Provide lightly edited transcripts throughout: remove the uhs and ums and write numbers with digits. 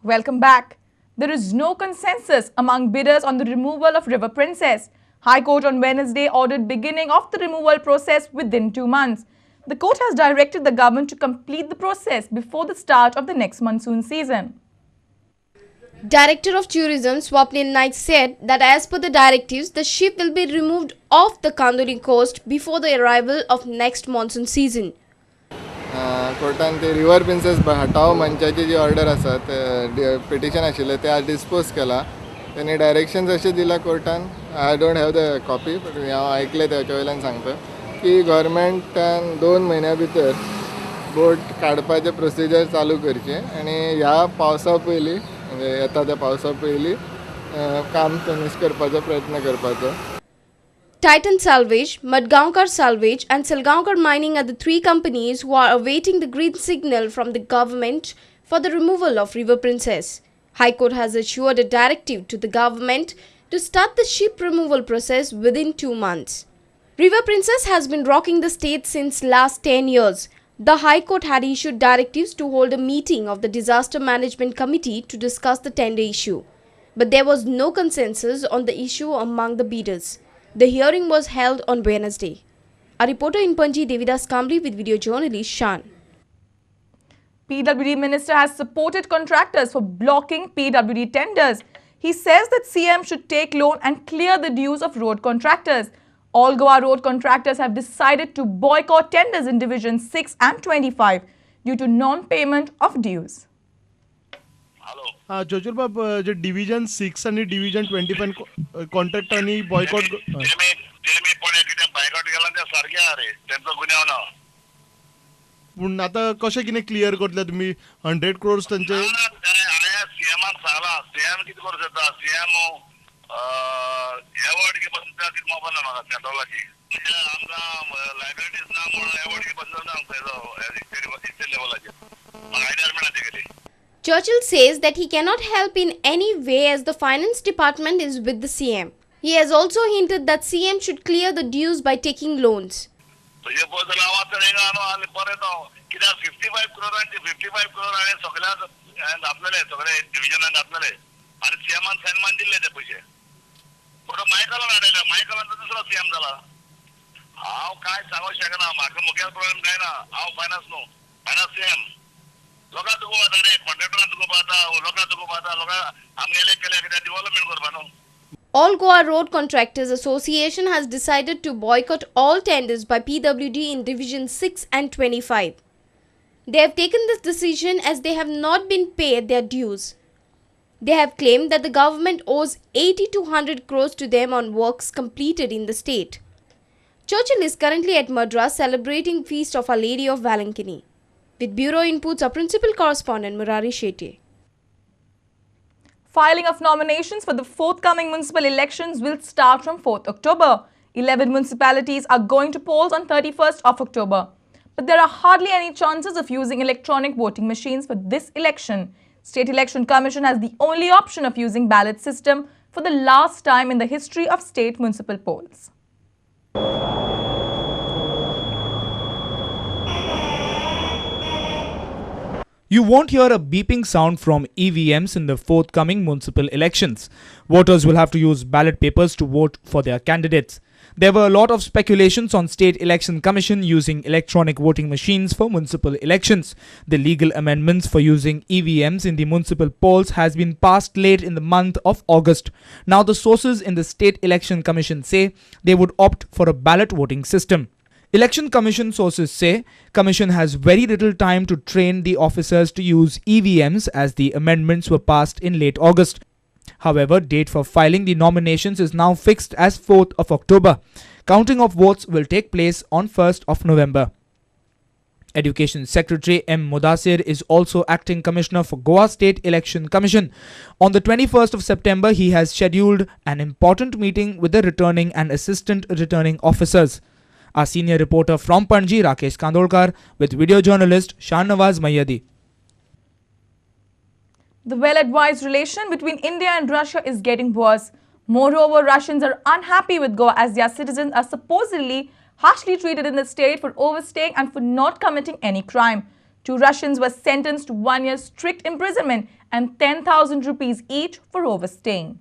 Welcome back. There is no consensus among bidders on the removal of River Princess. High Court on Wednesday ordered beginning of the removal process within 2 months. The court has directed the government to complete the process before the start of the next monsoon season. Director of Tourism Swapnil Naik said that as per the directives, the ship will be removed off the Kanduri coast before the arrival of next monsoon season. कोर्टान ते river princess हटाव मंचाची जी order आसा petition आशिल्लें ते आज dispose केला. त्यांनी directions अशें दिला कोर्टान. I don't have the copy but हांव आयकलें तेच्या वयल्यान सांगता की गव्हर्मेंटान 2 म्हयन्या भितर बोट काडपाचें प्रोसिजर चालू करचें आनी ह्या पावसा पयलीं म्हणजे येता त्या पावसा पयलीं काम फिनिश करपाचो प्रयत्न करपाचो. Titan Salvage, Madgaonkar Salvage and Salgaonkar Mining are the 3 companies who are awaiting the green signal from the government for the removal of River Princess. High Court has issued a directive to the government to start the ship removal process within 2 months. River Princess has been rocking the state since last 10 years. The High Court had issued directives to hold a meeting of the Disaster Management Committee to discuss the tender issue. But there was no consensus on the issue among the bidders. The hearing was held on Wednesday. A reporter in Panji, Devidas Kamli, with video journalist Shan. PWD minister has supported contractors for blocking PWD tenders. He says that CM should take loan and clear the dues of road contractors. All Goa road contractors have decided to boycott tenders in Division 6 and 25 due to non-payment of dues. जोजूर बाब जे division 6 आणि division 25 कॉन्ट्रॅक्टांनी boycott पूण आता कशें कितें clear करतले तुमी 100 crores तांचे सीएमाक Sangla CM कितें करूं शकता सीएम एवॉर्ड घेवपाक कितें मोबायल ना म्हाका सेंट्रलाची आमकां लायबिलिटीज ना म्हणून एवॉर्ड घेवपाक ना आमकां लेवलाचेर म्हाका आयडिया मेळना तेगेली. Churchill says that he cannot help in any way as the finance department is with the CM. He has also hinted that CM should clear the dues by taking loans. So ये बोलता आवाज रहेगा no आले परत कित्याक 55 crore आहे सगळ्याक आपल्याले सगळे डिव्हिजनान आपल्याले आणि सीएमान सन्मान दिले ते पैसे पण मायकलान हाडले मायकलान दुसरो सीएम जाला. हांव काय सांगू शकना म्हाका मुखेल प्रॉब्लेम काय ना हांव फायनान्स न्हू फायनान्स सीएम लोकां तुका वता रे कॉन्ट्रॅक्टरां तुका वता लोकां तुका वता लोकां आमगेले केले कित्याक डेव्हलपमेंट करपा न्हू. All Goa Road Contractors Association has decided to boycott all tenders by PWD in Division 6 and 25. They have taken this decision as they have not been paid their dues. They have claimed that the government owes 80 to 100 crores to them on works completed in the state. Churchill is currently at Madras celebrating Feast of Our Lady of Valankini. With bureau inputs, our principal correspondent Murari Shetty. Filing of nominations for the forthcoming municipal elections will start from 4th October. 11 municipalities are going to polls on 31st of October. But there are hardly any chances of using electronic voting machines for this election. State Election Commission has the only option of using ballot system for the last time in the history of state municipal polls. You won't hear a beeping sound from EVMs in the forthcoming municipal elections. Voters will have to use ballot papers to vote for their candidates. There were a lot of speculations on State Election Commission using electronic voting machines for municipal elections. The legal amendments for using EVMs in the municipal polls has been passed late in the month of August. Now the sources in the State Election Commission say they would opt for a ballot voting system. Election Commission sources say Commission has very little time to train the officers to use EVMs as the amendments were passed in late August. However, date for filing the nominations is now fixed as 4th of October. Counting of votes will take place on 1st of November. Education Secretary M. Mudasir is also acting commissioner for Goa State Election Commission. On the 21st of September, he has scheduled an important meeting with the returning and assistant returning officers. Our senior reporter from Panji, Rakesh Kandolkar, with video journalist Shahnawaz Mayyadi. The well-advised relation between India and Russia is getting worse. Moreover, Russians are unhappy with Goa as their citizens are supposedly harshly treated in the state for overstaying and for not committing any crime. 2 Russians were sentenced to 1 year strict imprisonment and 10,000 rupees each for overstaying.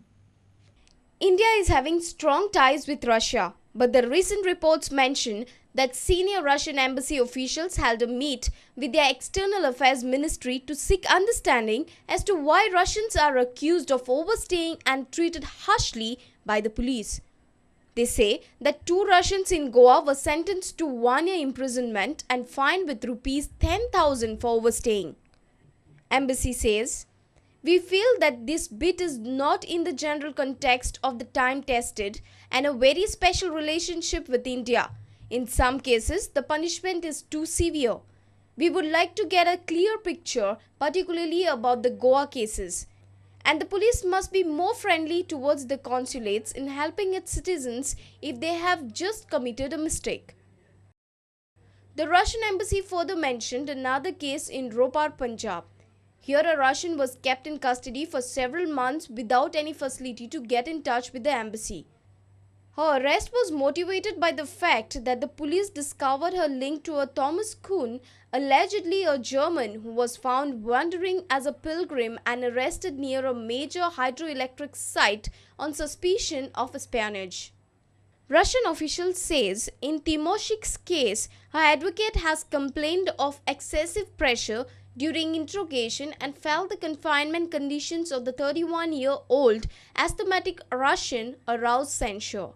India is having strong ties with Russia, but the recent reports mention that senior Russian embassy officials held a meet with their External Affairs Ministry to seek understanding as to why Russians are accused of overstaying and treated harshly by the police. They say that 2 Russians in Goa were sentenced to 1 year imprisonment and fined with rupees 10,000 for overstaying. Embassy says, "We feel that this bit is not in the general context of the time tested and a very special relationship with India. In some cases, the punishment is too severe. We would like to get a clear picture, particularly about the Goa cases. And the police must be more friendly towards the consulates in helping its citizens if they have just committed a mistake." The Russian embassy further mentioned another case in Ropar, Punjab. Here, a Russian was kept in custody for several months without any facility to get in touch with the embassy. Her arrest was motivated by the fact that the police discovered her link to a Thomas Kuhn, allegedly a German who was found wandering as a pilgrim and arrested near a major hydroelectric site on suspicion of espionage. Russian officials says in Timoshik's case, her advocate has complained of excessive pressure during interrogation and felt the confinement conditions of the 31-year-old asthmatic Russian aroused censure.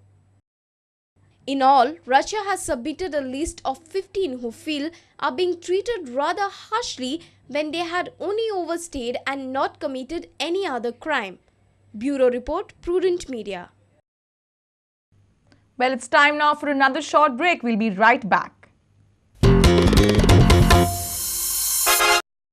In all, Russia has submitted a list of 15 who feel are being treated rather harshly when they had only overstayed and not committed any other crime. Bureau Report, Prudent Media. Well, it's time now for another short break. We'll be right back.